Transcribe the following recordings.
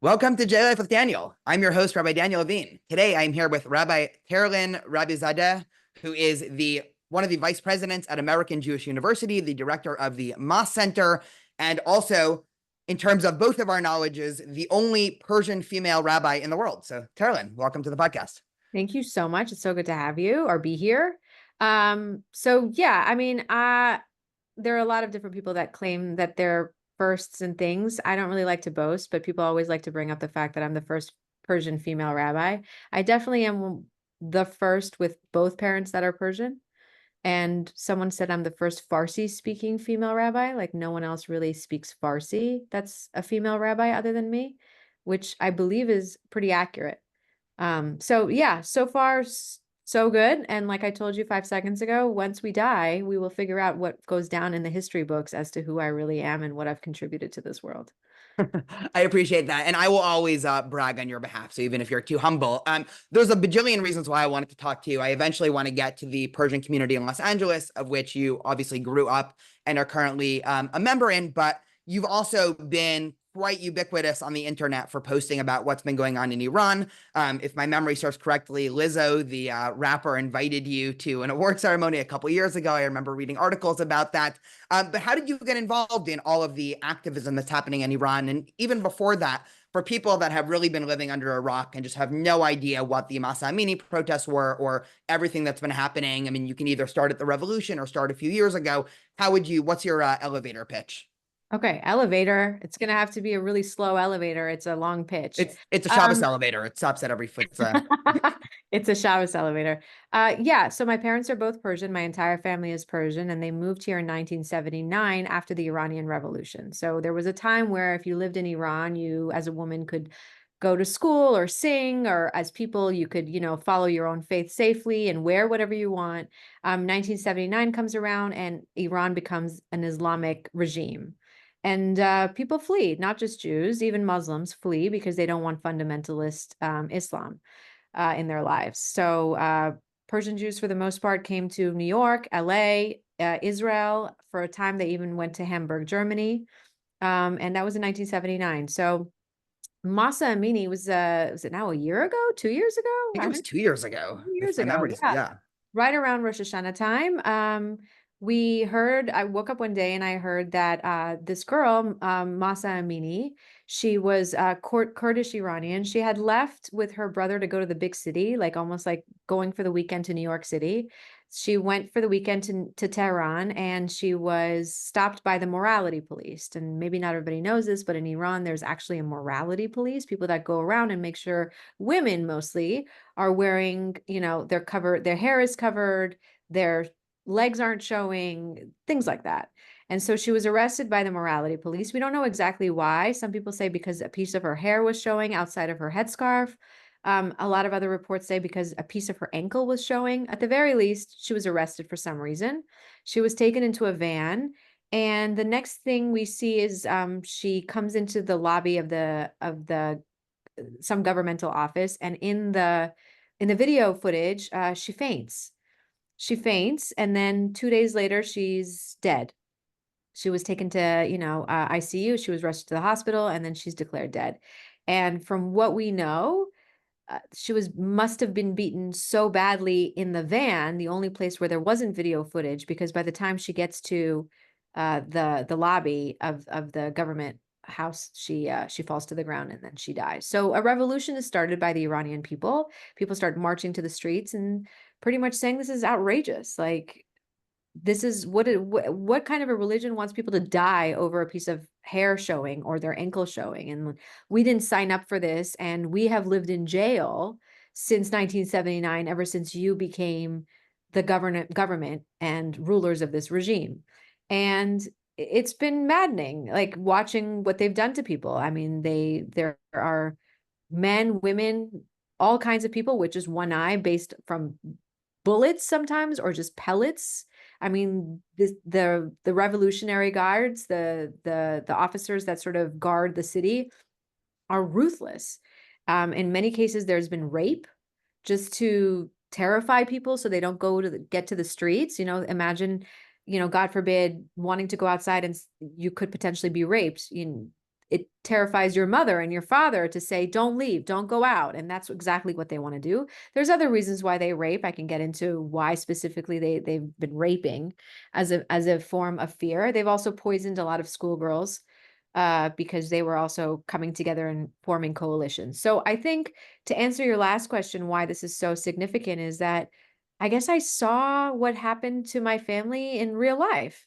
Welcome to J Life with Daniel. I'm your host, Rabbi Daniel Levine. Today, I'm here with Rabbi Tarlan Rabizadeh, who is one of the vice presidents at American Jewish University, the director of the Moss Center, and also, in terms of both of our knowledges, the only Persian female rabbi in the world. So, Tarlan, welcome to the podcast. Thank you so much. It's so good to have you or be here. There are a lot of different people that claim that they're firsts and things. I don't really like to boast, but people always like to bring up the fact that I'm the first Persian female rabbi. I definitely am the first with both parents that are Persian. And someone said I'm the first Farsi speaking female rabbi. Like no one else really speaks Farsi that's a female rabbi other than me, which I believe is pretty accurate. So yeah, so far so good. And like I told you 5 seconds ago, once we die, we will figure out what goes down in the history books as to who I really am and what I've contributed to this world. I appreciate that. And I will always brag on your behalf. So even if you're too humble, there's a bajillion reasons why I wanted to talk to you. I eventually want to get to the Persian community in Los Angeles, of which you obviously grew up and are currently a member in, but you've also been quite ubiquitous on the internet for posting about what's been going on in Iran. If my memory serves correctly, Lizzo, the rapper, invited you to an award ceremony a couple years ago. I remember reading articles about that. But how did you get involved in all of the activism that's happening in Iran? And even before that, for people that have really been living under a rock and just have no idea what the Mahsa Amini protests were or everything that's been happening. I mean, you can either start at the revolution or start a few years ago. What's your elevator pitch? Okay, elevator. It's gonna have to be a really slow elevator. It's a long pitch. It's a Shabbos elevator. It stops at every foot. It's a Shabbos elevator. Yeah, so my parents are both Persian. My entire family is Persian, and they moved here in 1979 after the Iranian Revolution. So there was a time where if you lived in Iran, you as a woman could go to school or sing, or as people, you could, follow your own faith safely and wear whatever you want. 1979 comes around and Iran becomes an Islamic regime. And people flee, not just Jews, even Muslims flee because they don't want fundamentalist Islam in their lives. So Persian Jews, for the most part, came to New York, LA, Israel. For a time, they even went to Hamburg, Germany. And that was in 1979. So Masa Amini was it now a year ago, 2 years ago? I think it was 2 years ago. 2 years If my ago, memory yeah. yeah. Right around Rosh Hashanah time. I woke up one day and I heard that this girl, Masa Amini, she was Kurdish Iranian. She had left with her brother to go to the big city, like almost like going for the weekend to New York City. She went for the weekend to Tehran, and she was stopped by the morality police. And maybe not everybody knows this, but in Iran, there's actually a morality police, people that go around and make sure women mostly are wearing, they're covered, their hair is covered, their legs aren't showing, things like that. And so she was arrested by the morality police. We don't know exactly why. Some people say because a piece of her hair was showing outside of her headscarf. A lot of other reports say because a piece of her ankle was showing. At the very least, she was arrested for some reason. She was taken into a van. And the next thing we see is she comes into the lobby of some governmental office, and in the video footage, she faints. She faints, and then 2 days later, she's dead. She was taken to, ICU. She was rushed to the hospital, and then she's declared dead. And from what we know, she must have been beaten so badly in the van, the only place where there wasn't video footage, because by the time she gets to the lobby of the government house, she falls to the ground and then she dies. So a revolution is started by the Iranian people. People start marching to the streets and pretty much saying this is outrageous. Like, this is what kind of a religion wants people to die over a piece of hair showing or their ankle showing? And we didn't sign up for this, and we have lived in jail since 1979, ever since you became the government and rulers of this regime. And it's been maddening, like watching what they've done to people. I mean, there are men, women, all kinds of people with just one eye, based from bullets sometimes, or just pellets. I mean, the Revolutionary Guards, the officers that sort of guard the city, are ruthless. In many cases, there's been rape just to terrify people so they don't get to the streets. Imagine, God forbid, wanting to go outside and you could potentially be raped. it terrifies your mother and your father to say, don't leave, don't go out. And that's exactly what they want to do. There's other reasons why they rape. I can get into why specifically they've been raping as a form of fear. They've also poisoned a lot of schoolgirls because they were also coming together and forming coalitions. So I think to answer your last question, why this is so significant is that I guess I saw what happened to my family in real life.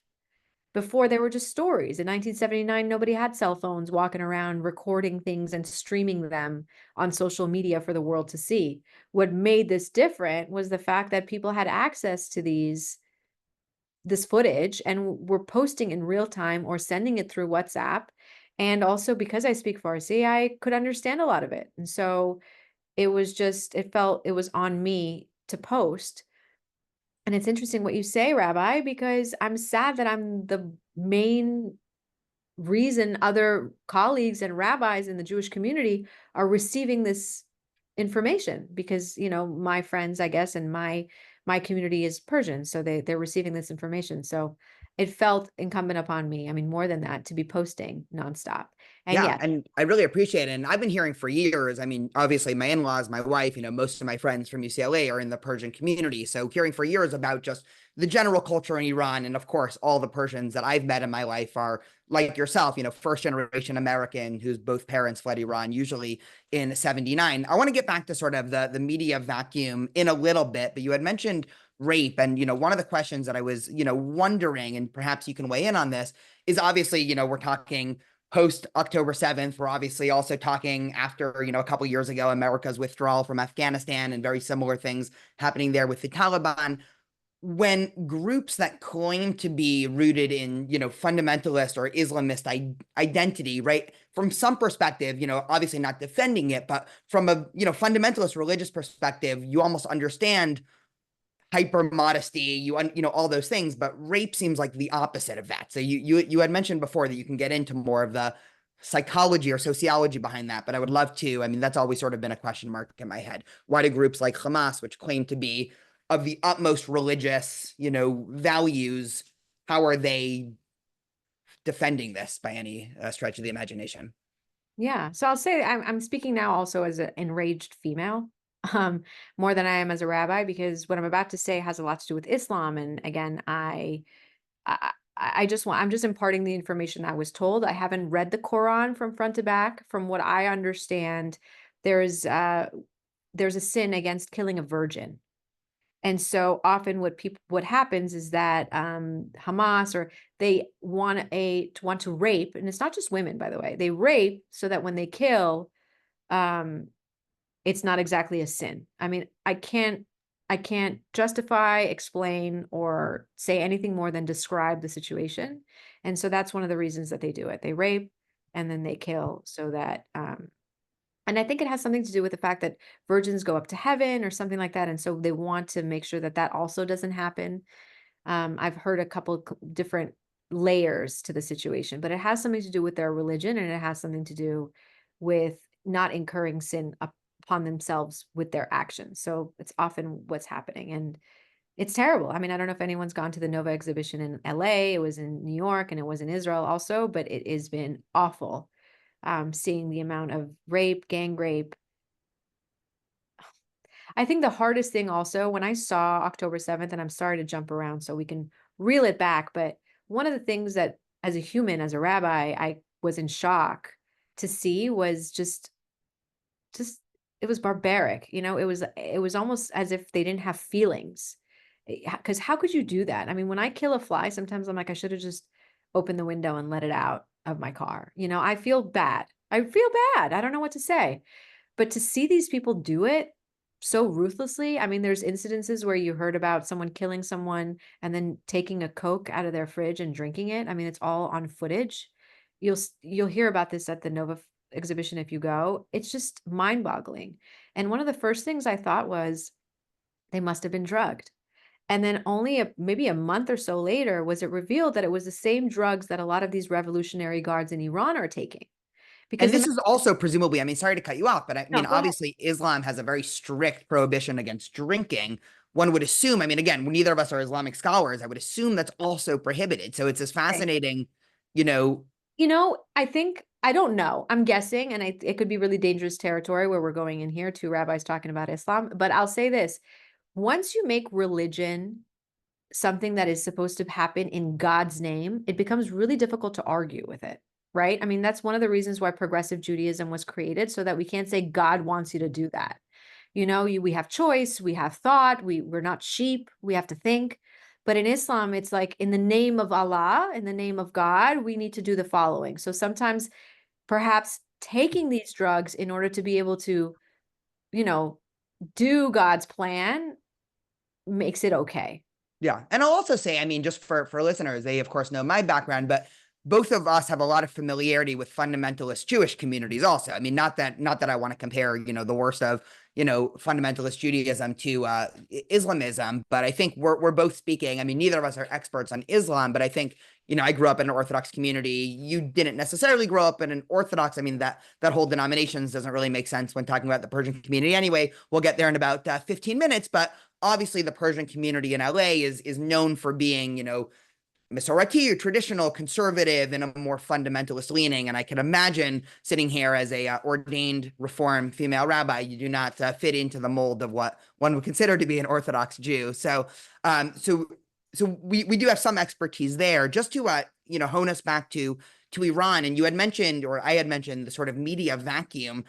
Before, there were just stories. In 1979, nobody had cell phones walking around recording things and streaming them on social media for the world to see. What made this different was the fact that people had access to this footage and were posting in real time or sending it through WhatsApp. And also because I speak Farsi, I could understand a lot of it. And so it felt it was on me to post. And it's interesting what you say, Rabbi, because I'm sad that I'm the main reason other colleagues and rabbis in the Jewish community are receiving this information because, my friends, I guess, and my community is Persian, so they're receiving this information. So it felt incumbent upon me, I mean, more than that, to be posting nonstop. And Yeah, yes, and I really appreciate it. And I've been hearing for years. I mean, obviously, my in-laws, my wife, most of my friends from UCLA are in the Persian community. So hearing for years about just the general culture in Iran, and of course, all the Persians that I've met in my life are like yourself, first generation American whose both parents fled Iran, usually in '79. I want to get back to sort of the media vacuum in a little bit, but you had mentioned rape, and one of the questions that I was wondering, and perhaps you can weigh in on this, is obviously we're talking post October 7th. We're obviously also talking after, a couple years ago, America's withdrawal from Afghanistan and very similar things happening there with the Taliban. When groups that claim to be rooted in, fundamentalist or Islamist identity, right? From some perspective, obviously not defending it, but from a, fundamentalist religious perspective, you almost understand hyper modesty, all those things, but rape seems like the opposite of that. So you had mentioned before that you can get into more of the psychology or sociology behind that, but I would love to. I mean, that's always sort of been a question mark in my head. Why do groups like Hamas, which claim to be of the utmost religious, values, how are they defending this by any stretch of the imagination? yeah. So I'll say I'm speaking now also as an enraged female, um, more than I am as a rabbi, because what I'm about to say has a lot to do with Islam. And again, I'm just imparting the information I was told. I haven't read the Quran from front to back. From what I understand, there's uh there's a sin against killing a virgin. And so often what happens is that Hamas or they want to rape, and it's not just women, by the way. They rape so that when they kill, um, it's not exactly a sin. I mean, I can't justify, explain, or say anything more than describe the situation. And so that's one of the reasons that they do it. They rape and then they kill so that and I think it has something to do with the fact that virgins go up to heaven or something like that. And so they want to make sure that that also doesn't happen. I've heard a couple different layers to the situation, but it has something to do with their religion and it has something to do with not incurring sin upon themselves with their actions. So it's often what's happening. And it's terrible. I mean, I don't know if anyone's gone to the Nova exhibition in LA. It was in New York and it was in Israel also, but it has been awful seeing the amount of rape, gang rape. I think the hardest thing also, when I saw October 7th, and I'm sorry to jump around so we can reel it back, but one of the things that as a human, as a rabbi, I was in shock to see was just it was barbaric. It was almost as if they didn't have feelings. Because how could you do that? I mean, when I kill a fly, sometimes I'm like, I should have just opened the window and let it out of my car. I feel bad. I feel bad. I don't know what to say. But to see these people do it so ruthlessly, I mean, there's incidences where you heard about someone killing someone and then taking a Coke out of their fridge and drinking it. I mean, it's all on footage. You'll hear about this at the Nova exhibition if you go. It's just mind-boggling. And one of the first things I thought was they must have been drugged. And then only maybe a month or so later was it revealed that it was the same drugs that a lot of these revolutionary guards in Iran are taking. And Because this is also presumably, I mean, sorry to cut you off, but I no, mean, go ahead. obviously, Islam has a very strict prohibition against drinking. One would assume, I mean, again, neither of us are Islamic scholars. I would assume that's also prohibited. So it's this Okay. fascinating, you know, I think I don't know. I'm guessing, and it could be really dangerous territory where we're going in here, two rabbis talking about Islam. But I'll say this, once you make religion something that is supposed to happen in God's name, it becomes really difficult to argue with it, right? I mean, that's one of the reasons why progressive Judaism was created, so that we can't say God wants you to do that. You know, we have choice, we have thought, we're not sheep, we have to think. But in Islam, it's like, in the name of Allah, in the name of God, we need to do the following. So sometimes perhaps taking these drugs in order to be able to, you know, do God's plan makes it okay. Yeah. And I'll also say, I mean, just for listeners, they of course know my background, but both of us have a lot of familiarity with fundamentalist Jewish communities also. I mean, not that I want to compare, the worst of, fundamentalist Judaism to Islamism, but I think we're both speaking. I mean, neither of us are experts on Islam, but I think, I grew up in an Orthodox community. You didn't necessarily grow up in an Orthodox. I mean, that whole denominations doesn't really make sense when talking about the Persian community anyway. We'll get there in about 15 minutes, but obviously the Persian community in LA is known for being, Masorati or traditional, conservative, and a more fundamentalist leaning. And I can imagine sitting here as a ordained Reform female rabbi, you do not fit into the mold of what one would consider to be an Orthodox Jew. So, we do have some expertise there. Just to hone us back to Iran, and you had mentioned, or I had mentioned, the sort of media vacuum.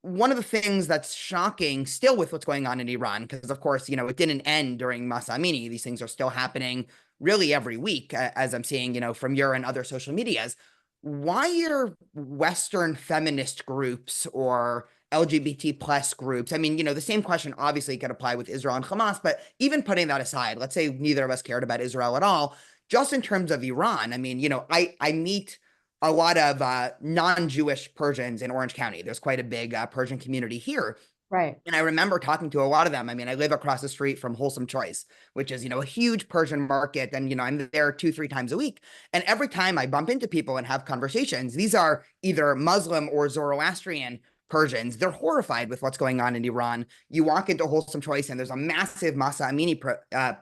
One of the things that's shocking still with what's going on in Iran, because of course, it didn't end during Masa Amini. These things are still happening really every week, as I'm seeing, from your and other social medias. Why are Western feminist groups or LGBT plus groups? I mean, the same question obviously could apply with Israel and Hamas, but even putting that aside, let's say neither of us cared about Israel at all, just in terms of Iran, I mean, I meet a lot of non-Jewish Persians in Orange County. There's quite a big Persian community here. Right. And I remember talking to a lot of them. I mean, I live across the street from Wholesome Choice, which is, a huge Persian market. And, I'm there 2-3 times a week. And every time I bump into people and have conversations, these are either Muslim or Zoroastrian Persians. They're horrified with what's going on in Iran. You walk into Wholesome Choice and there's a massive Masa Amini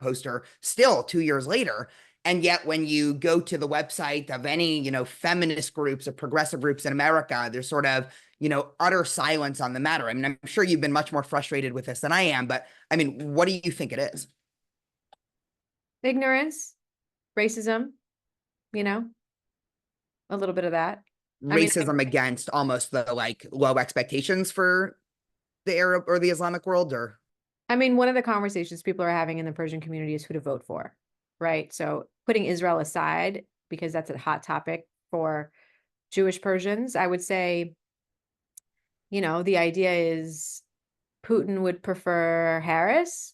poster still 2 years later. And yet when you go to the website of any, feminist groups or progressive groups in America, there's sort of, utter silence on the matter. I mean, I'm sure you've been much more frustrated with this than I am, but I mean, what do you think it is? Ignorance, racism, a little bit of that. Racism against almost the low expectations for the Arab or the Islamic world, or? I mean, one of the conversations people are having in the Persian community is who to vote for, right? So putting Israel aside, because that's a hot topic for Jewish Persians, I would say, the idea is Putin would prefer Harris.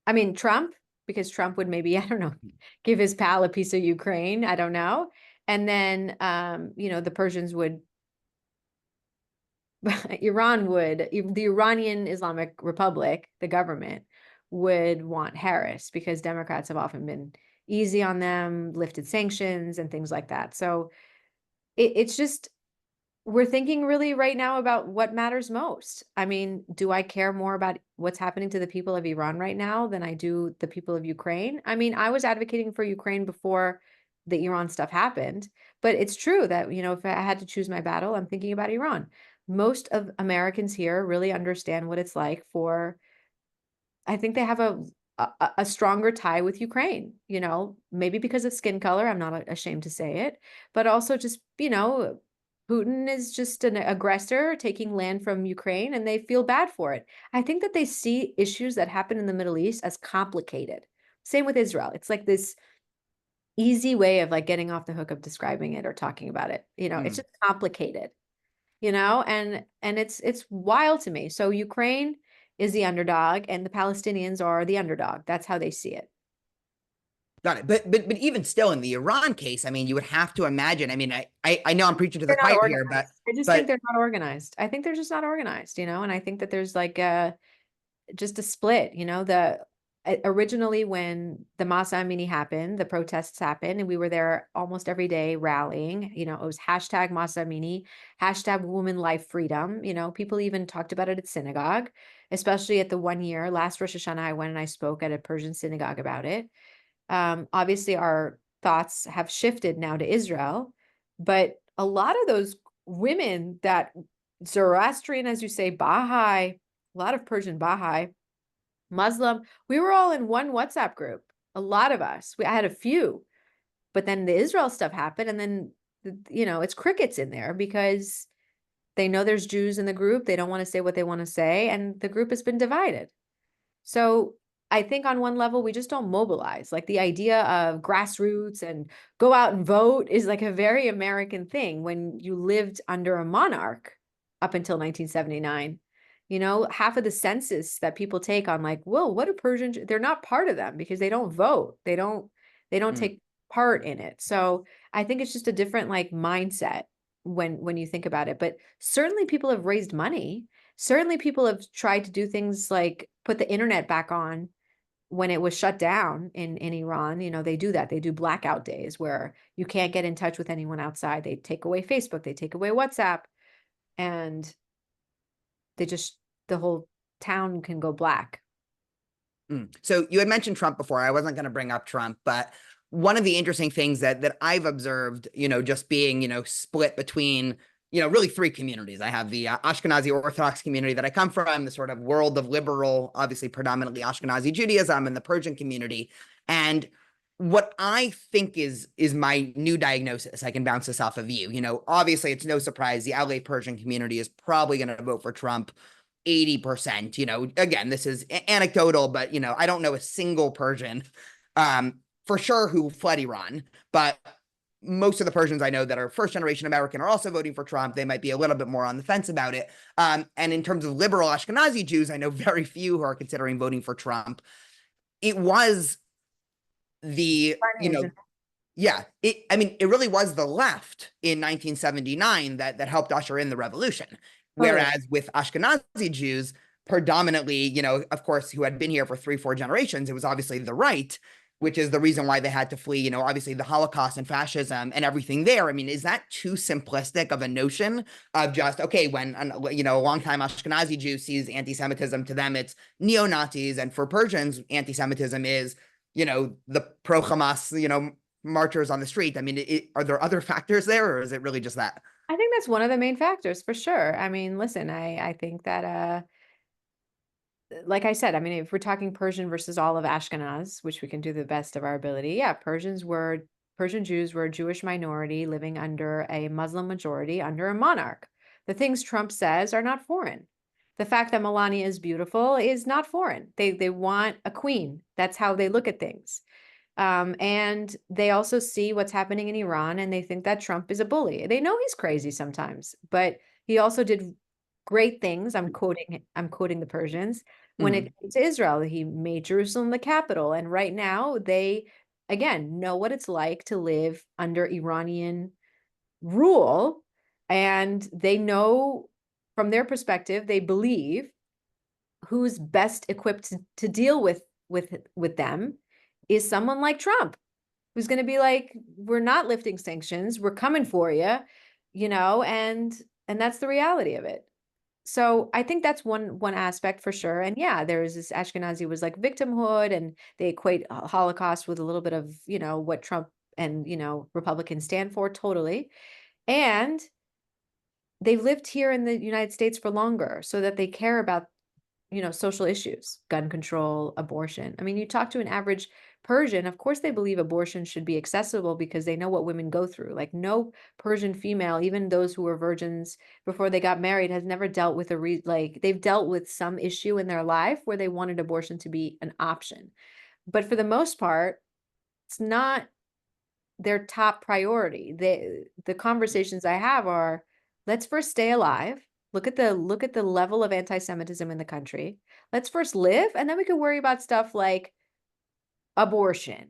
I mean, Trump, because Trump would maybe, I don't know, give his pal a piece of Ukraine. I don't know. And then, the Persians would, Iran would, the Iranian Islamic Republic, the government, would want Harris, because Democrats have often been easy on them, lifted sanctions and things like that. So it's just, we're thinking really right now about what matters most. I mean, do I care more about what's happening to the people of Iran right now than I do the people of Ukraine? I mean, I was advocating for Ukraine before the Iran stuff happened, but it's true that, if I had to choose my battle, I'm thinking about Iran. Most of Americans here really understand what it's like for, I think they have a stronger tie with Ukraine, maybe because of skin color. I'm not ashamed to say it, but also just, Putin is just an aggressor taking land from Ukraine, and they feel bad for it. I think that they see issues that happen in the Middle East as complicated. Same with Israel. It's like this easy way of getting off the hook of describing it or talking about it. It's just complicated, and it's wild to me. So Ukraine is the underdog and the Palestinians are the underdog. That's how they see it. Got it. But even still, in the Iran case, I mean, you would have to imagine. I mean, I know I'm preaching to the choir here, but I just think they're not organized. I think they're just not organized, and I think that there's just a split. Originally when the Masa Amini happened, the protests happened, and we were there almost every day rallying. It was hashtag Masa Amini, hashtag Woman Life Freedom. People even talked about it at synagogue, especially at the 1 year last Rosh Hashanah. I went and I spoke at a Persian synagogue about it. Obviously our thoughts have shifted now to Israel, but a lot of those women that Zoroastrian, as you say, Baha'i, a lot of Persian Baha'i, Muslim, we were all in one WhatsApp group. A lot of us. I had a few, but then the Israel stuff happened, and then it's crickets in there because they know there's Jews in the group. They don't want to say what they want to say, and the group has been divided. So I think on one level, we just don't mobilize. Like the idea of grassroots and go out and vote is like a very American thing when you lived under a monarch up until 1979. Half of the census that people take on like, whoa, what are they're not part of them because they don't vote. They don't take part in it. So I think it's just a different like mindset when you think about it. But certainly people have raised money. Certainly people have tried to do things like put the internet back on when it was shut down in Iran. They do that. They do blackout days where you can't get in touch with anyone outside. They take away Facebook, they take away WhatsApp, and the whole town can go black. So you had mentioned Trump before. I wasn't going to bring up Trump, but one of the interesting things that I've observed, just being, split between, really three communities. I have the Ashkenazi Orthodox community that I come from, the sort of world of liberal, obviously predominantly Ashkenazi Judaism, and the Persian community. And what I think is my new diagnosis, I can bounce this off of you. Obviously it's no surprise the LA Persian community is probably going to vote for Trump 80%. Again, this is anecdotal, but I don't know a single Persian for sure who fled Iran, but most of the Persians I know that are first generation American are also voting for Trump. They might be a little bit more on the fence about it. And in terms of liberal Ashkenazi Jews, I know very few who are considering voting for Trump. It was the, it really was the left in 1979 that helped usher in the revolution. Whereas with Ashkenazi Jews, predominantly, of course, who had been here for 3-4 generations, it was obviously the right, which is the reason why they had to flee, obviously the Holocaust and fascism and everything there. I mean, is that too simplistic of a notion of just, okay, when, a longtime Ashkenazi Jew sees anti-Semitism, to them it's neo-Nazis, and for Persians, anti-Semitism is, the pro-Hamas, marchers on the street. I mean, are there other factors there, or is it really just that? I think that's one of the main factors for sure. I mean, listen, I think that like I said, I mean, if we're talking Persian versus all of Ashkenaz, which we can do the best of our ability, yeah, Persian Jews were a Jewish minority living under a Muslim majority under a monarch. The things Trump says are not foreign. The fact that Melania is beautiful is not foreign. They want a queen. That's how they look at things. And they also see what's happening in Iran, and they think that Trump is a bully. They know he's crazy sometimes, but he also did great things. I'm quoting the Persians. When it came to Israel, he made Jerusalem the capital. And right now they, again, know what it's like to live under Iranian rule. And they know from their perspective, they believe who's best equipped to deal with them is someone like Trump, who's going to be like, we're not lifting sanctions, we're coming for you, and that's the reality of it. So I think that's one aspect for sure. And yeah, there's this Ashkenazi was like victimhood, and they equate Holocaust with a little bit of, what Trump and, Republicans stand for, totally. And they've lived here in the United States for longer, so that they care about, social issues, gun control, abortion. I mean, you talk to an average Persian, of course they believe abortion should be accessible because they know what women go through. Like no Persian female, even those who were virgins before they got married, has never dealt with they've dealt with some issue in their life where they wanted abortion to be an option. But for the most part, it's not their top priority. The conversations I have are, let's first stay alive. Look at the level of anti-Semitism in the country. Let's first live, and then we can worry about stuff like abortion.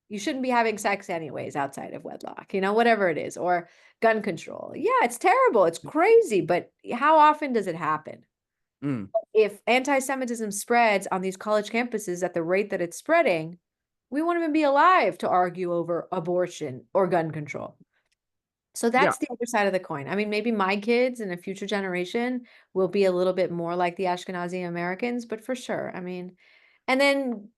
You shouldn't be having sex anyways outside of wedlock, whatever it is, or gun control. Yeah, it's terrible. It's crazy, but how often does it happen? If anti-Semitism spreads on these college campuses at the rate that it's spreading, we won't even be alive to argue over abortion or gun control. So that's the other side of the coin. I mean, maybe my kids in a future generation will be a little bit more like the Ashkenazi Americans, but for sure. I mean, and then,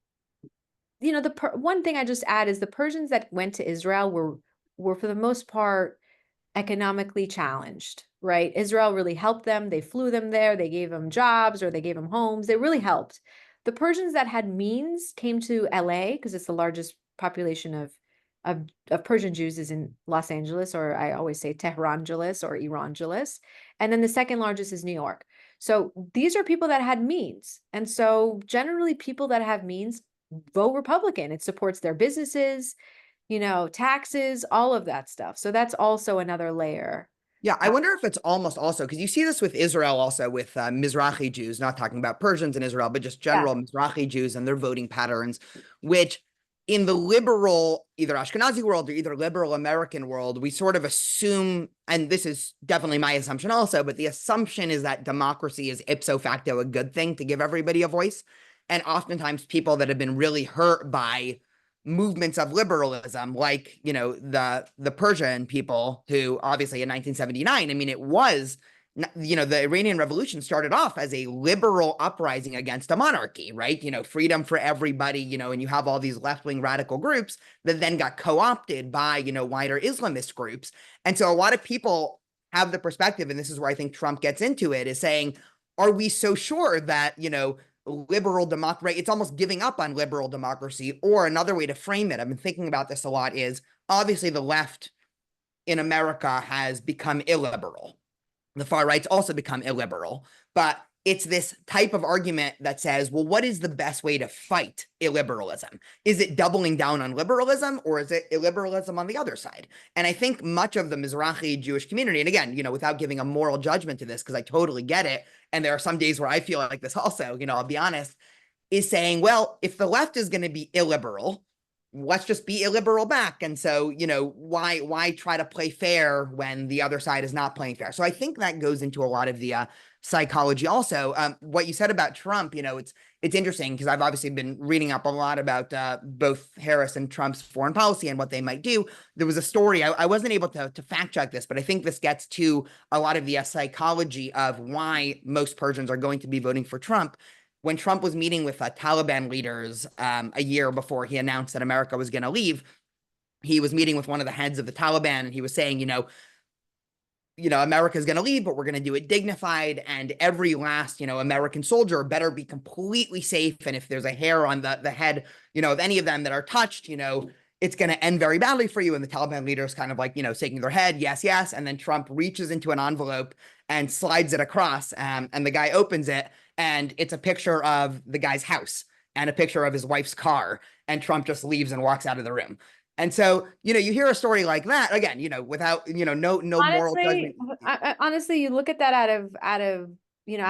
one thing I just add is the Persians that went to Israel were for the most part economically challenged, right? Israel really helped them. They flew them there. They gave them jobs or they gave them homes. They really helped. The Persians that had means came to LA because it's the largest population of Persian Jews is in Los Angeles, or I always say Tehrangeles or Irangeles. And then the second largest is New York. So these are people that had means. And so generally people that have means vote Republican. It supports their businesses, taxes, all of that stuff. So that's also another layer. Yeah, I wonder if it's almost also because you see this with Israel, also with Mizrahi Jews, not talking about Persians in Israel, but just Yeah. general Mizrahi Jews and their voting patterns, which in the liberal, either Ashkenazi world or either liberal American world, we sort of assume, and this is definitely my assumption also, but the assumption is that democracy is ipso facto a good thing to give everybody a voice. And oftentimes people that have been really hurt by movements of liberalism, like, the Persian people who obviously in 1979, I mean, it was, the Iranian Revolution started off as a liberal uprising against a monarchy, right? Freedom for everybody, and you have all these left-wing radical groups that then got co-opted by, wider Islamist groups. And so a lot of people have the perspective, and this is where I think Trump gets into it, is saying, are we so sure that, liberal democracy, right? It's almost giving up on liberal democracy. Or another way to frame it, I've been thinking about this a lot, is obviously the left in America has become illiberal. The far right's also become illiberal, but it's this type of argument that says, well, what is the best way to fight illiberalism? Is it doubling down on liberalism, or is it illiberalism on the other side? And I think much of the Mizrahi Jewish community, and again, without giving a moral judgment to this, because I totally get it, and there are some days where I feel like this also, I'll be honest, is saying, well, if the left is going to be illiberal, let's just be illiberal back. And so, why try to play fair when the other side is not playing fair? So I think that goes into a lot of the psychology also. What you said about Trump, it's interesting because I've obviously been reading up a lot about both Harris and Trump's foreign policy and what they might do. There was a story, I wasn't able to fact check this, but I think this gets to a lot of the psychology of why most Persians are going to be voting for Trump. When Trump was meeting with Taliban leaders a year before he announced that America was going to leave, he was meeting with one of the heads of the Taliban, and he was saying, America's going to leave, but we're going to do it dignified. And every last, American soldier better be completely safe. And if there's a hair on the head, of any of them that are touched, it's going to end very badly for you. And the Taliban leaders kind of like, shaking their head, yes, yes. And then Trump reaches into an envelope and slides it across. And the guy opens it, and it's a picture of the guy's house and a picture of his wife's car. And Trump just leaves and walks out of the room. And so, you hear a story like that again, without, no moral judgment. Honestly, you look at that out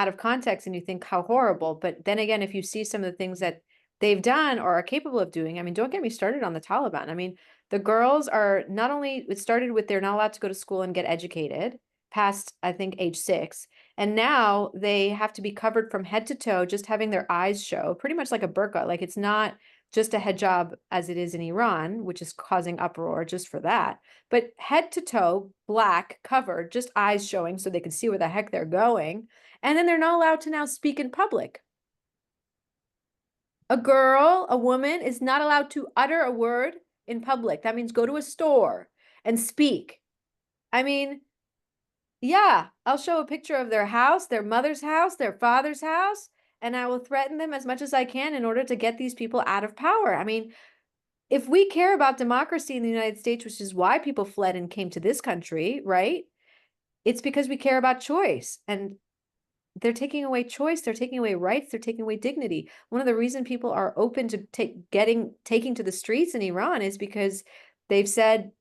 of context and you think how horrible. But then again, if you see some of the things that they've done or are capable of doing, I mean, don't get me started on the Taliban. I mean, the girls are not only, it started with they're not allowed to go to school and get educated past, I think, age 6. And now they have to be covered from head to toe, just having their eyes show, pretty much like a burqa. Like it's not just a hijab as it is in Iran, which is causing uproar just for that, but head to toe, black, covered, just eyes showing so they can see where the heck they're going. And then they're not allowed to now speak in public. A woman is not allowed to utter a word in public. That means go to a store and speak. I mean, yeah, I'll show a picture of their house, their mother's house, their father's house, and I will threaten them as much as I can in order to get these people out of power. I mean, if we care about democracy in the United States, which is why people fled and came to this country, right? It's because we care about choice. And they're taking away choice, they're taking away rights, they're taking away dignity. One of the reasons people are open to taking to the streets in Iran is because they've said,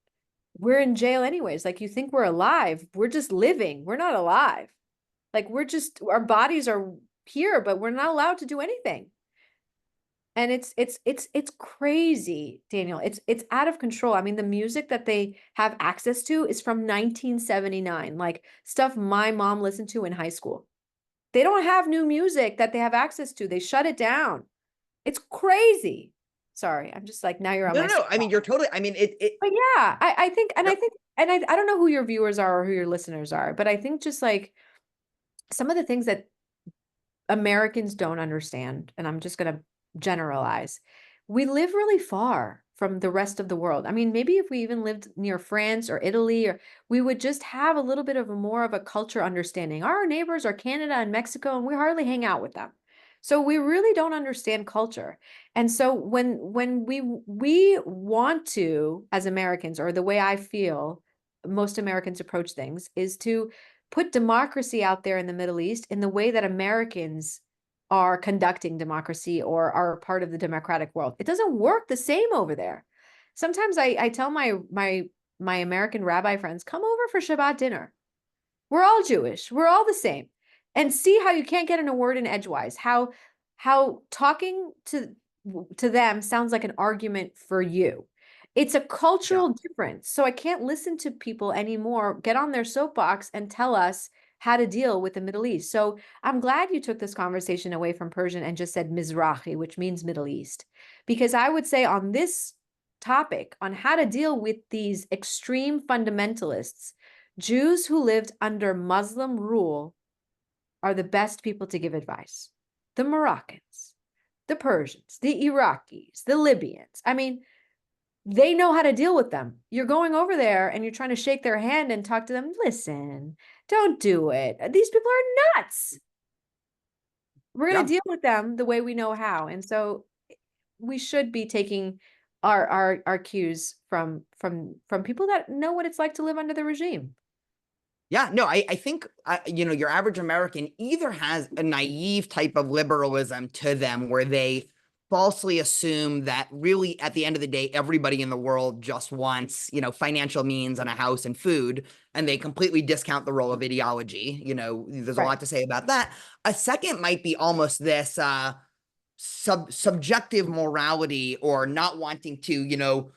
we're in jail anyways. Like, you think we're alive, we're just living, we're not alive. Like, our bodies are here, but we're not allowed to do anything. And it's crazy, Daniel. It's out of control. I mean, the music that they have access to is from 1979, like stuff my mom listened to in high school. They don't have new music that they have access to. They shut it down. It's crazy. Sorry, I'm just like, now you're on my. No. I mean, you're totally. I mean, it. But yeah, I think, and I think, and I don't know who your viewers are or who your listeners are, but I think just like some of the things that Americans don't understand, and I'm just going to generalize. we live really far from the rest of the world. I mean, maybe if we even lived near France or Italy, or we would just have a little bit of a more of a culture understanding. Our neighbors are Canada and Mexico, and we hardly hang out with them. So we really don't understand culture. And so when we want to, as Americans, or the way I feel most Americans approach things, is to put democracy out there in the Middle East in the way that Americans are conducting democracy or are part of the democratic world. It doesn't work the same over there. Sometimes I tell my American rabbi friends, come over for Shabbat dinner. We're all Jewish. We're all the same. And see how you can't get in a word in edgewise. How talking to them sounds like an argument for you. It's a cultural difference. So I can't listen to people anymore get on their soapbox and tell us how to deal with the Middle East. So I'm glad you took this conversation away from Persian and just said Mizrahi, which means Middle East. Because I would say on this topic, on how to deal with these extreme fundamentalists, Jews who lived under Muslim rule are the best people to give advice. The Moroccans, the Persians, the Iraqis, the Libyans. I mean, they know how to deal with them. You're going over there and you're trying to shake their hand and talk to them. Listen, don't do it. These people are nuts. We're going to deal with them the way we know how. And so we should be taking our cues from people that know what it's like to live under the regime. Yeah, no, I think, you know, your average American either has a naive type of liberalism to them where they falsely assume that really at the end of the day, everybody in the world just wants, you know, financial means and a house and food, and they completely discount the role of ideology. You know, there's a lot to say about that. A second might be almost this subjective morality, or not wanting to, you know,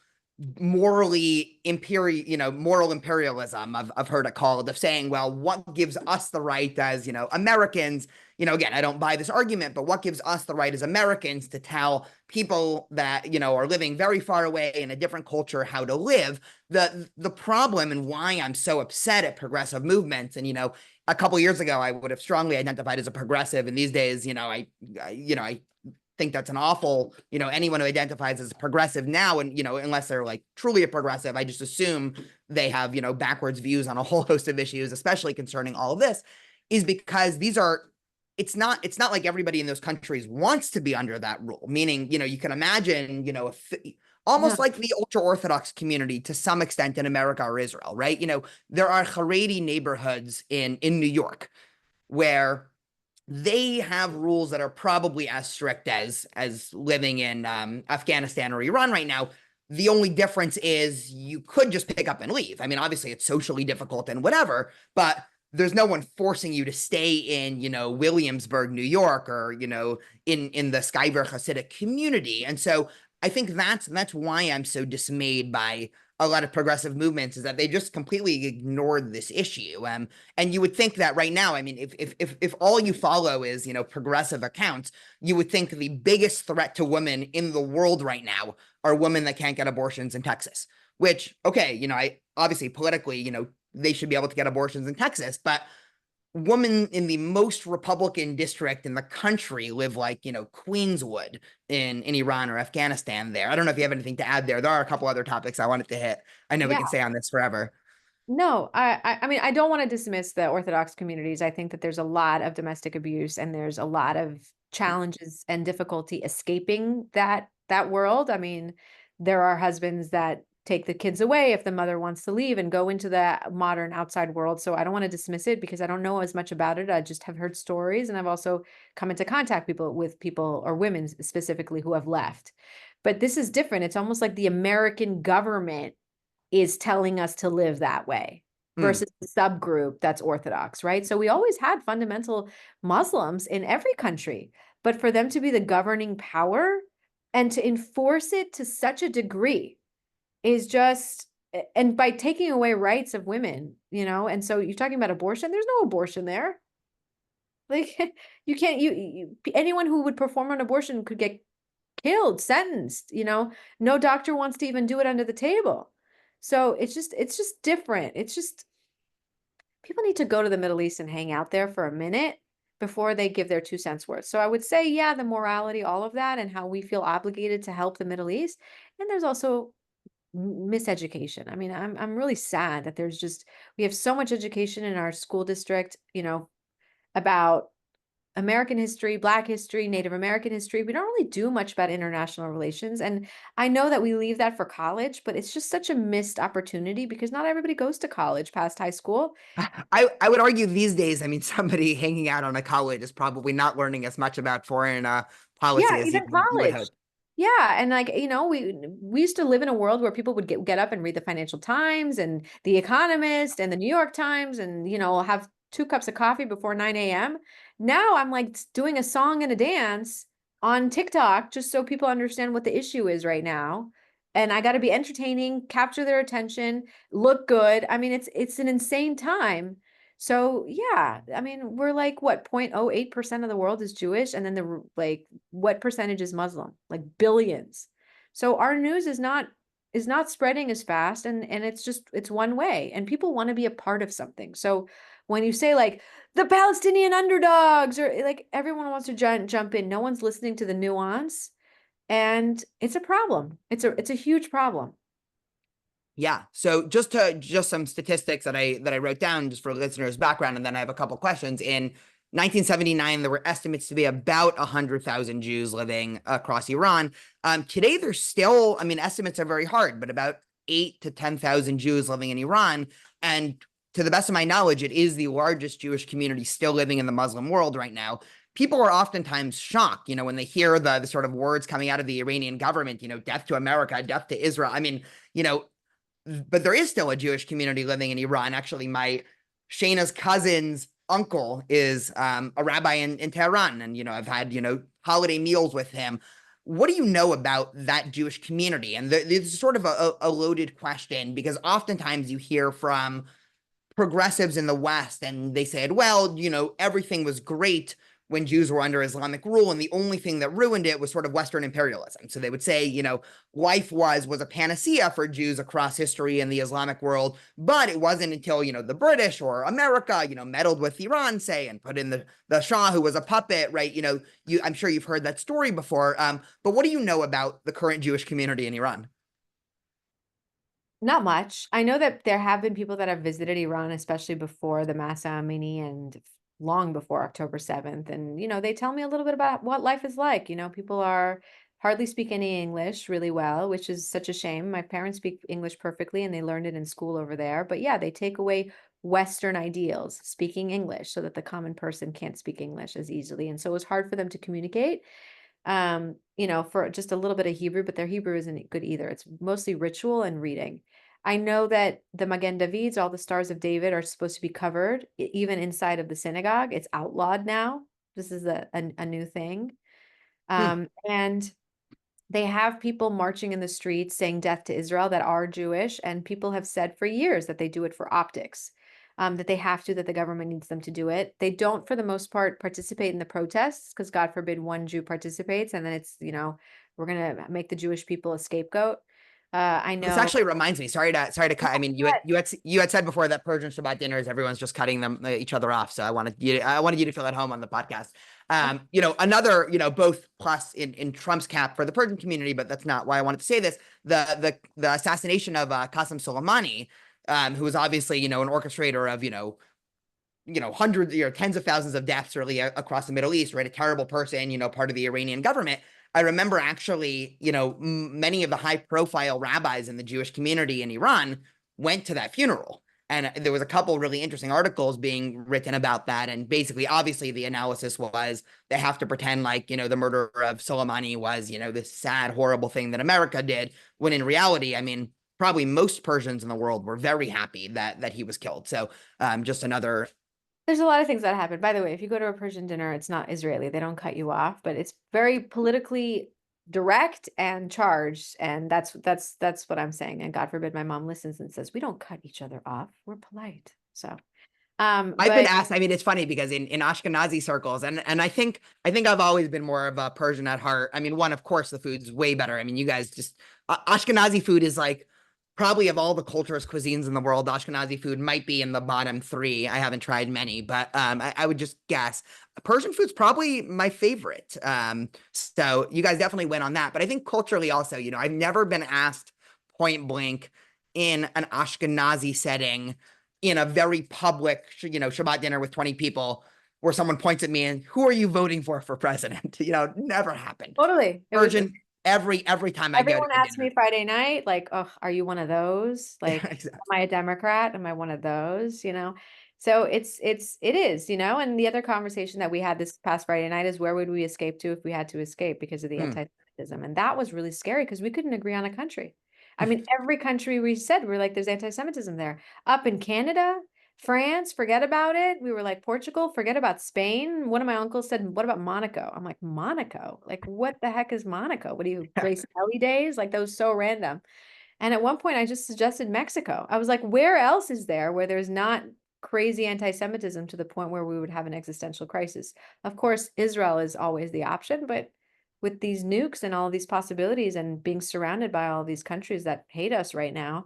morally moral imperialism, I've heard it called, of saying, well, what gives us the right as, you know, Americans, you know, again, I don't buy this argument, but what gives us the right as Americans to tell people that, you know, are living very far away in a different culture how to live? The problem, and why I'm so upset at progressive movements, and, you know, a couple years ago, I would have strongly identified as a progressive, and these days, you know, I think that's an awful, you know, anyone who identifies as a progressive now, and, you know, unless they're like truly a progressive, I just assume they have, you know, backwards views on a whole host of issues, especially concerning all of this, is because these are, it's not like everybody in those countries wants to be under that rule. Meaning, you know, you can imagine, you know, almost like the ultra-Orthodox community to some extent in America or Israel, right? You know, there are Haredi neighborhoods in New York where they have rules that are probably as strict as living in Afghanistan or Iran right now. The only difference is you could just pick up and leave. I mean, obviously it's socially difficult and whatever, but there's no one forcing you to stay in, you know, Williamsburg, New York, or, you know, in the Skyver Hasidic community. And so I think that's why I'm so dismayed by a lot of progressive movements, is that they just completely ignored this issue. And you would think that right now, I mean, if all you follow is, you know, progressive accounts, you would think the biggest threat to women in the world right now are women that can't get abortions in Texas, which, okay, you know, I obviously politically, you know, they should be able to get abortions in Texas, but women in the most Republican district in the country live like, you know, Queens would in Iran or Afghanistan there. I don't know if you have anything to add there. There are a couple other topics I wanted to hit. I know we can stay on this forever. No, I mean, I don't want to dismiss the Orthodox communities. I think that there's a lot of domestic abuse and there's a lot of challenges and difficulty escaping that world. I mean, there are husbands that take the kids away if the mother wants to leave and go into the modern outside world. So I don't want to dismiss it because I don't know as much about it. I just have heard stories, and I've also come into contact with people or women specifically who have left. But this is different. It's almost like the American government is telling us to live that way versus the subgroup that's Orthodox, right? So we always had fundamental Muslims in every country, but for them to be the governing power and to enforce it to such a degree is just, and by taking away rights of women, you know, and so you're talking about abortion, there's no abortion there. Like you can't, anyone who would perform an abortion could get killed, sentenced, you know, no doctor wants to even do it under the table. So it's just different. It's just, people need to go to the Middle East and hang out there for a minute before they give their 2 cents worth. So I would say, yeah, the morality, all of that, and how we feel obligated to help the Middle East. And there's also miseducation. I mean, I'm really sad that we have so much education in our school district, about American history, Black history, Native American history. We don't really do much about international relations. And I know that we leave that for college, but it's just such a missed opportunity because not everybody goes to college past high school. I would argue these days, I mean, somebody hanging out on a college is probably not learning as much about foreign policy Yeah, as even you would college. hope. Yeah, and like, we used to live in a world where people would get up and read the Financial Times and The Economist and the New York Times and, have 2 cups of coffee before 9 a.m. Now I'm like doing a song and a dance on TikTok just so people understand what the issue is right now. And I got to be entertaining, capture their attention, look good. I mean, it's an insane time. So yeah, I mean, we're like what 0.08% of the world is Jewish, and then what percentage is Muslim? Like billions. So our news is not spreading as fast, and it's one way, and people want to be a part of something. So when you say like the Palestinian underdogs, or like everyone wants to jump in, no one's listening to the nuance, and it's a problem. It's a huge problem. Yeah. So just some statistics that I wrote down just for listeners' background, and then I have a couple questions. In 1979, there were estimates to be about 100,000 Jews living across Iran. Today, there's still, I mean, estimates are very hard, but about 8 to 10,000 Jews living in Iran. And to the best of my knowledge, it is the largest Jewish community still living in the Muslim world right now. People are oftentimes shocked, when they hear the sort of words coming out of the Iranian government, death to America, death to Israel. I mean, but there is still a Jewish community living in Iran. Actually, my Shayna's cousin's uncle is a rabbi in Tehran, and I've had holiday meals with him. What do you know about that Jewish community? And this is sort of a loaded question because oftentimes you hear from progressives in the West, and they said, well, everything was great when Jews were under Islamic rule, and the only thing that ruined it was sort of Western imperialism. So they would say, life was a panacea for Jews across history in the Islamic world, but it wasn't until, the British or America, meddled with Iran, say, and put in the Shah, who was a puppet, right? I'm sure you've heard that story before. But what do you know about the current Jewish community in Iran? Not much. I know that there have been people that have visited Iran, especially before the Masa Amini and long before October 7th. And, they tell me a little bit about what life is like. People are hardly speak any English really well, which is such a shame. My parents speak English perfectly and they learned it in school over there. But yeah, they take away Western ideals, speaking English, so that the common person can't speak English as easily. And so it's hard for them to communicate. For just a little bit of Hebrew, but their Hebrew isn't good either. It's mostly ritual and reading. I know that the Magen Davids, all the stars of David, are supposed to be covered, even inside of the synagogue. It's outlawed now. This is a new thing. Hmm. And they have people marching in the streets saying death to Israel that are Jewish, and people have said for years that they do it for optics, that they have to, that the government needs them to do it. They don't, for the most part, participate in the protests because God forbid one Jew participates, and then we're gonna make the Jewish people a scapegoat. I This know. actually reminds me. Sorry to cut. I mean, you had said before that Persian Shabbat dinners, everyone's just cutting them each other off. So I wanted you to feel at home on the podcast. Another both plus in Trump's cap for the Persian community, but that's not why I wanted to say this. The assassination of Qasem Soleimani, who was obviously an orchestrator of hundreds, tens of thousands of deaths really across the Middle East, right? A terrible person, part of the Iranian government. I remember actually, many of the high profile rabbis in the Jewish community in Iran went to that funeral. And there was a couple really interesting articles being written about that. And basically, obviously, the analysis was they have to pretend like, the murder of Soleimani was, this sad, horrible thing that America did. When in reality, I mean, probably most Persians in the world were very happy that he was killed. So just another. There's a lot of things that happen. By the way, if you go to a Persian dinner, it's not Israeli. They don't cut you off, but it's very politically direct and charged. And that's what I'm saying. And God forbid my mom listens and says, we don't cut each other off. We're polite. So, I've been but asked. I mean, it's funny because in Ashkenazi circles, and I think I've always been more of a Persian at heart. I mean, one, of course, the food's way better. I mean, you guys just Ashkenazi food is like probably of all the cultures, cuisines in the world, Ashkenazi food might be in the bottom three. I haven't tried many, but I would just guess Persian food's probably my favorite. So you guys definitely win on that. But I think culturally also, I've never been asked point blank in an Ashkenazi setting in a very public, Shabbat dinner with 20 people where someone points at me and who are you voting for president? Never happened. Totally. Persian, every time I go to Everyone a asks dinner. me Friday night, like, oh, are you one of those? Like, Exactly. am I a Democrat? Am I one of those? So it is, and the other conversation that we had this past Friday night is where would we escape to if we had to escape because of the anti-Semitism? And that was really scary because we couldn't agree on a country. I mean, every country we said, we're like, there's anti-Semitism there. Up in Canada, France, forget about it. We were like, Portugal, forget about Spain. One of my uncles said, what about Monaco? I'm like, Monaco? Like, what the heck is Monaco? What do you, Grace Kelly days? Like, that was so random. And at one point, I just suggested Mexico. I was like, where else is there where there's not crazy anti-Semitism to the point where we would have an existential crisis? Of course, Israel is always the option, but with these nukes and all these possibilities and being surrounded by all these countries that hate us right now,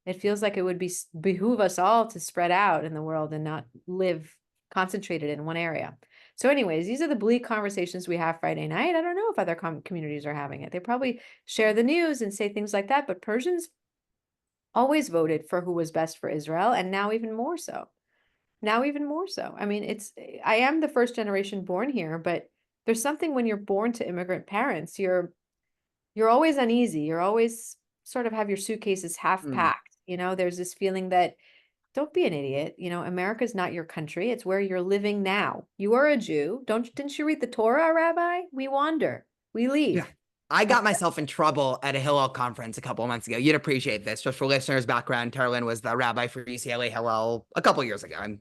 it feels like it would behoove us all to spread out in the world and not live concentrated in one area. So anyways, these are the bleak conversations we have Friday night. I don't know if other communities are having it. They probably share the news and say things like that, but Persians always voted for who was best for Israel, and now even more so. Now even more so. I mean, I am the first generation born here, but there's something when you're born to immigrant parents, you're always uneasy. You're always sort of have your suitcases half packed. There's this feeling that don't be an idiot. America's not your country. It's where you're living now. You are a Jew. Didn't you read the Torah, Rabbi? We wander. We leave. Yeah. I got myself in trouble at a Hillel conference a couple of months ago. You'd appreciate this. Just for listeners' background, Tarlan was the rabbi for UCLA Hillel a couple of years ago. I'm,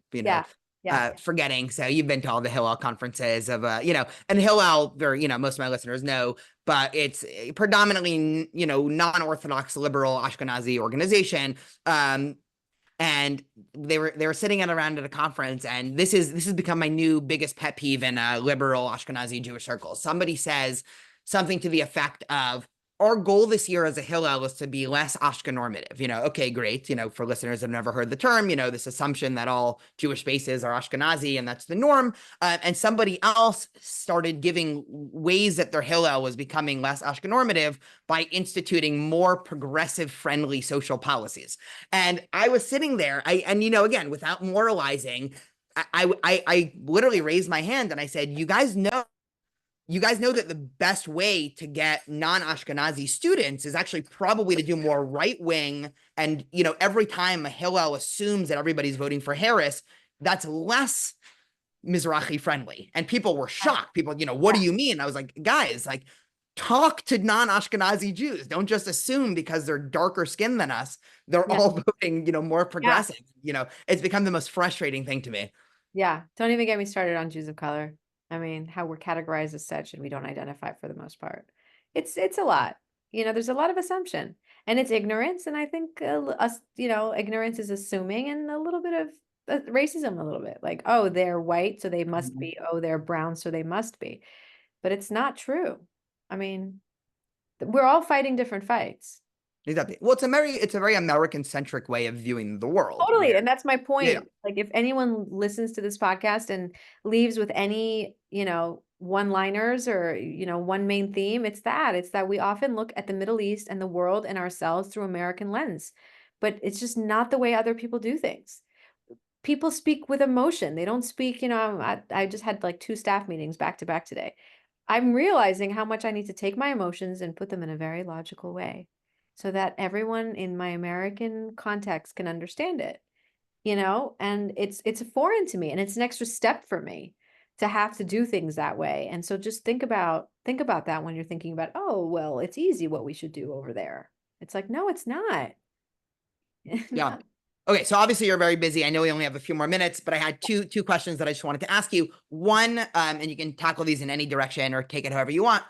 forgetting. So you've been to all the Hillel conferences of, and Hillel, most of my listeners know, but it's predominantly, non-Orthodox liberal Ashkenazi organization. And they were sitting around at a conference, and this has become my new biggest pet peeve in liberal Ashkenazi Jewish circles. Somebody says something to the effect of, our goal this year as a Hillel is to be less Ashkenormative. Okay, great. For listeners that have never heard the term, this assumption that all Jewish spaces are Ashkenazi and that's the norm. And somebody else started giving ways that their Hillel was becoming less Ashkenormative by instituting more progressive friendly social policies. And I was sitting there, again, without moralizing, I literally raised my hand and I said, you guys know that the best way to get non-Ashkenazi students is actually probably to do more right-wing. And, every time a Hillel assumes that everybody's voting for Harris, that's less Mizrahi friendly. And people were shocked. People, what do you mean? I was like, guys, talk to non-Ashkenazi Jews. Don't just assume because they're darker skinned than us, they're all voting, more progressive. It's become the most frustrating thing to me. Yeah. Don't even get me started on Jews of color. I mean, how we're categorized as such and we don't identify for the most part. It's a lot. There's a lot of assumption and it's ignorance. And I think ignorance is assuming and a little bit of racism, a little bit like, oh, they're white, so they must be. Oh, they're brown, so they must be. But it's not true. I mean, we're all fighting different fights. Exactly. Well, it's a very American-centric way of viewing the world. Totally. And that's my point. Like if anyone listens to this podcast and leaves with any, one-liners or, one main theme, it's that we often look at the Middle East and the world and ourselves through American lens, but it's just not the way other people do things. People speak with emotion. They don't speak, I just had like 2 staff meetings back to back today. I'm realizing how much I need to take my emotions and put them in a very logical way, so that everyone in my American context can understand it, and it's foreign to me and it's an extra step for me to have to do things that way. And so just think about that when you're thinking about, oh, well, it's easy what we should do over there. It's like, no, it's not. Yeah. Okay. So obviously you're very busy. I know we only have a few more minutes, but I had two questions that I just wanted to ask you. One, and you can tackle these in any direction or take it however you want.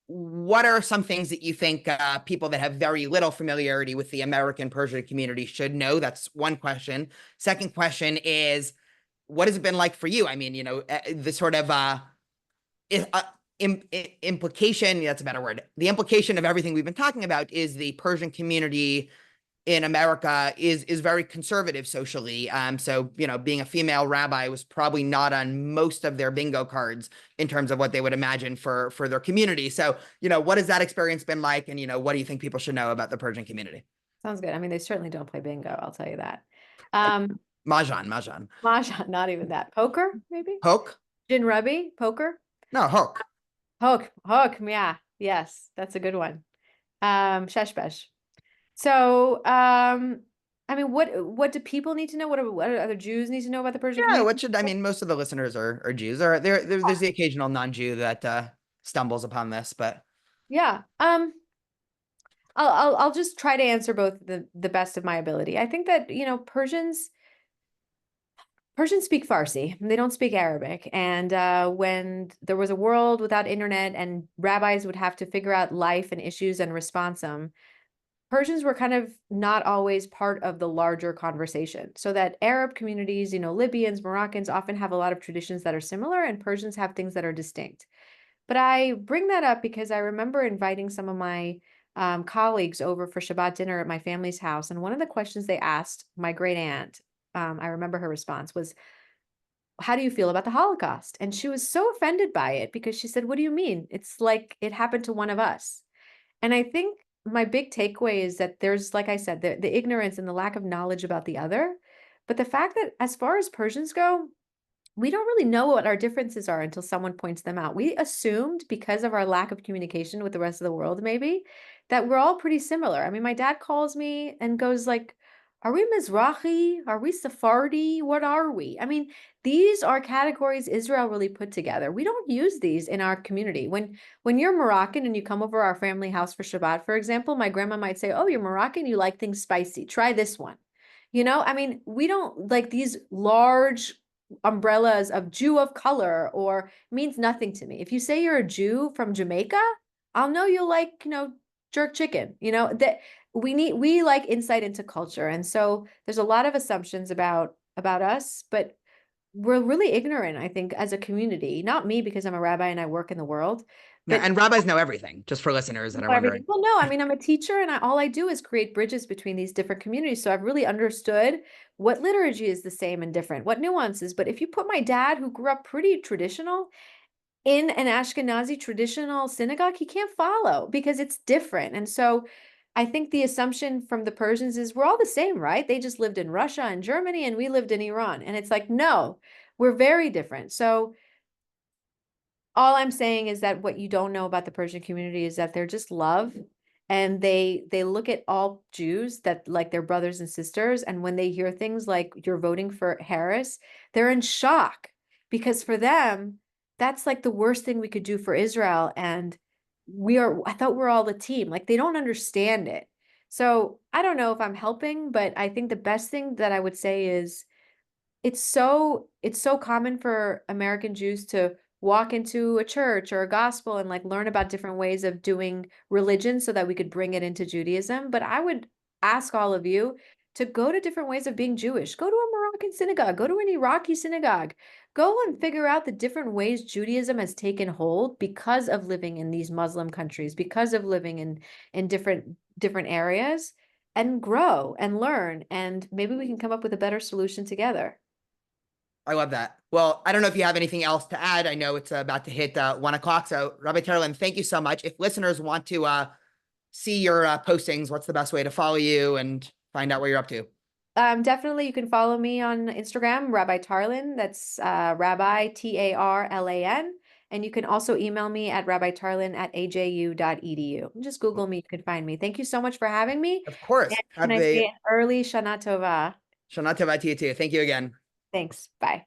What are some things that you think people that have very little familiarity with the American Persian community should know? That's one question. Second question is, what has it been like for you? I mean, the sort of implication, that's a better word. The implication of everything we've been talking about is the Persian community in America is very conservative socially. So, being a female rabbi was probably not on most of their bingo cards in terms of what they would imagine for their community. So, what has that experience been like? And, what do you think people should know about the Persian community? Sounds good. I mean, they certainly don't play bingo, I'll tell you that. Mahjong. Mahjong, not even that. Poker, maybe? Hook? Gin Rabbi, poker? No, hook. Hook, yeah. Yes, that's a good one. Sheshbesh. So, I mean, what do people need to know? What do other Jews need to know about the Persian Yeah, community? most of the listeners are Jews, or there's the occasional non-Jew that stumbles upon this, but Yeah. I'll just try to answer both the best of my ability. I think that, Persians speak Farsi. They don't speak Arabic. And when there was a world without internet and rabbis would have to figure out life and issues and respond them, Persians were kind of not always part of the larger conversation. So that Arab communities, Libyans, Moroccans often have a lot of traditions that are similar, and Persians have things that are distinct. But I bring that up because I remember inviting some of my colleagues over for Shabbat dinner at my family's house. And one of the questions they asked my great aunt, I remember her response was, how do you feel about the Holocaust? And she was so offended by it because she said, what do you mean? It's like it happened to one of us. And I think my big takeaway is that there's, like I said, the ignorance and the lack of knowledge about the other. But the fact that as far as Persians go, we don't really know what our differences are until someone points them out. We assumed, because of our lack of communication with the rest of the world, maybe, that we're all pretty similar. I mean, my dad calls me and goes like, are we Mizrahi? Are we Sephardi? What are we? I mean, these are categories Israel really put together. We don't use these in our community. When you're Moroccan and you come over our family house for Shabbat, for example, my grandma might say, oh, you're Moroccan, you like things spicy. Try this one. I mean, we don't like these large umbrellas of Jew of color, or means nothing to me. If you say you're a Jew from Jamaica, I'll know you'll like, jerk chicken, that we like insight into culture. And so there's a lot of assumptions about us, but we're really ignorant, I think, as a community. Not me, because I'm a rabbi and I work in the world, yeah, but and rabbis know everything, just for listeners that are wondering. well, no, I mean, I'm a teacher, and all I do is create bridges between these different communities. So I've really understood what liturgy is the same and different, what nuances. But if you put my dad, who grew up pretty traditional, in an Ashkenazi traditional synagogue, he can't follow because it's different. And so I think the assumption from the Persians is we're all the same, right? They just lived in Russia and Germany, and we lived in Iran. And it's like, no, we're very different. So all I'm saying is that what you don't know about the Persian community is that they're just love, and they look at all Jews that like their brothers and sisters, and when they hear things like you're voting for Harris, they're in shock, because for them that's like the worst thing we could do for Israel, and I thought we're all a team. Like, they don't understand it. So I don't know if I'm helping, but I think the best thing that I would say is it's so common for American Jews to walk into a church or a gospel and like learn about different ways of doing religion so that we could bring it into Judaism. But I would ask all of you to go to different ways of being Jewish. Go to a Moroccan synagogue, go to an Iraqi synagogue, go and figure out the different ways Judaism has taken hold because of living in these Muslim countries, because of living in different areas, and grow and learn, and maybe we can come up with a better solution together. I love that. Well, I don't know if you have anything else to add. I know it's about to hit 1 o'clock. So, Rabbi Tarlan, thank you so much. If listeners want to see your postings, what's the best way to follow you and find out what you're up to? Definitely, you can follow me on Instagram, Rabbi Tarlan. That's Rabbi Tarlan. And you can also email me at rabbitarlan@aju.edu. Just Google me, you can find me. Thank you so much for having me. Of course. And can I say an early Shana Tova? Shana Tova to you too. Thank you again. Thanks. Bye.